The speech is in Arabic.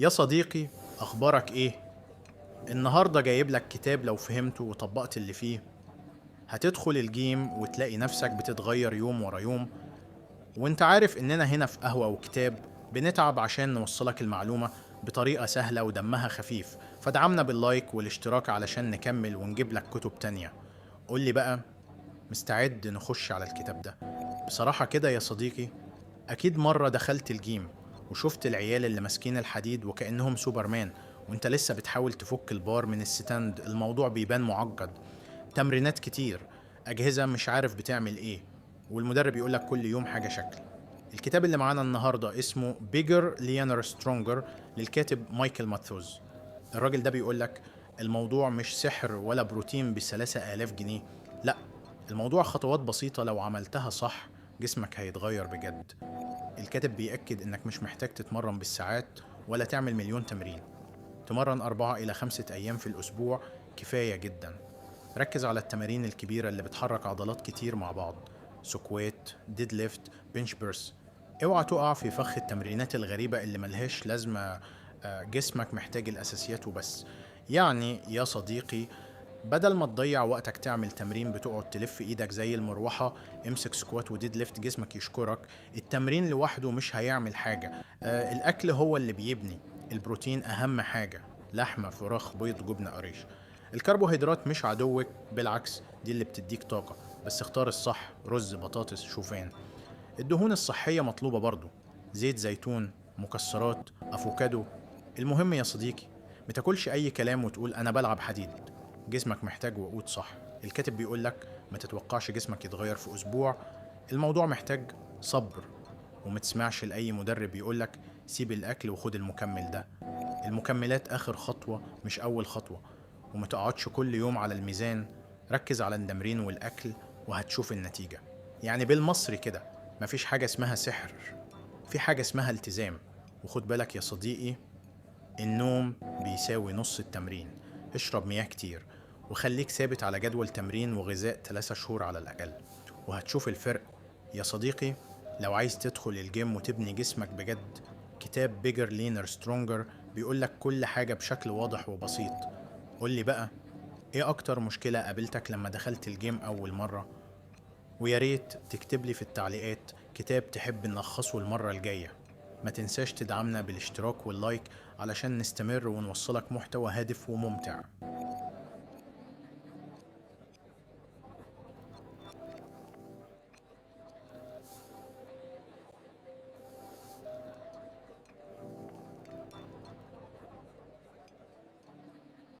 يا صديقي، أخبارك إيه؟ النهاردة جايب لك كتاب لو فهمته وطبقت اللي فيه هتدخل الجيم وتلاقي نفسك بتتغير يوم ورا يوم. وانت عارف إننا هنا في قهوة وكتاب بنتعب عشان نوصلك المعلومة بطريقة سهلة ودمها خفيف، فدعمنا باللايك والاشتراك علشان نكمل ونجيب لك كتب تانية. قول لي بقى، مستعد نخش على الكتاب ده؟ بصراحة كده يا صديقي، أكيد مرة دخلت الجيم وشفت العيال اللي ماسكين الحديد وكأنهم سوبرمان، وانت لسه بتحاول تفك البار من الستاند. الموضوع بيبان معقد، تمرينات كتير، أجهزة مش عارف بتعمل إيه، والمدرب يقولك كل يوم حاجة شكل. الكتاب اللي معانا النهاردة اسمه Bigger Leaner Stronger للكاتب مايكل ماثوز. الراجل ده بيقولك الموضوع مش سحر ولا بروتين ب3000 جنيه، لأ، الموضوع خطوات بسيطة لو عملتها صح جسمك هيتغير بجد. الكاتب بيأكد إنك مش محتاج تتمرن بالساعات ولا تعمل مليون تمرين. تمرن 4 إلى 5 أيام في الأسبوع كفاية جدا. ركز على التمارين الكبيرة اللي بتحرك عضلات كتير مع بعض: سكوات، ديد ليفت، بنش برس. اوعى تقع في فخ التمرينات الغريبة اللي ملهاش لازمة. جسمك محتاج الأساسيات وبس. يعني يا صديقي، بدل ما تضيع وقتك تعمل تمرين بتقعد تلف ايدك زي المروحة، امسك سكوات وديد ليفت جسمك يشكرك. التمرين لوحده مش هيعمل حاجة. الأكل هو اللي بيبني. البروتين أهم حاجة: لحمة، فراخ، بيض، جبنة، قريش. الكربوهيدرات مش عدوك، بالعكس دي اللي بتديك طاقة، بس اختار الصح: رز، بطاطس، شوفان. الدهون الصحية مطلوبة برضو: زيت زيتون، مكسرات، أفوكادو. المهم يا صديقي، متاكلش أي كلام وتقول أنا بلعب حديد. جسمك محتاج وقود صح. الكاتب بيقولك ما تتوقعش جسمك يتغير في أسبوع، الموضوع محتاج صبر. وما تسمعش لأي مدرب يقولك سيب الأكل وخد المكمل ده. المكملات آخر خطوة مش أول خطوة. وما تقعدش كل يوم على الميزان، ركز على التمرين والأكل وهتشوف النتيجة. يعني بالمصري كده، مفيش حاجة اسمها سحر، في حاجة اسمها التزام. وخد بالك يا صديقي، النوم بيساوي نص التمرين. اشرب مياه كتير، وخليك ثابت على جدول تمرين وغذاء 3 شهور على الأقل، وهتشوف الفرق. يا صديقي، لو عايز تدخل الجيم وتبني جسمك بجد، كتاب Bigger Leaner Stronger بيقولك كل حاجة بشكل واضح وبسيط. قولي بقى، ايه أكتر مشكلة قابلتك لما دخلت الجيم أول مرة؟ ويا ريت تكتب لي في التعليقات كتاب تحب نلخصه المرة الجاية. ما تنساش تدعمنا بالاشتراك واللايك علشان نستمر ونوصلك محتوى هادف وممتع.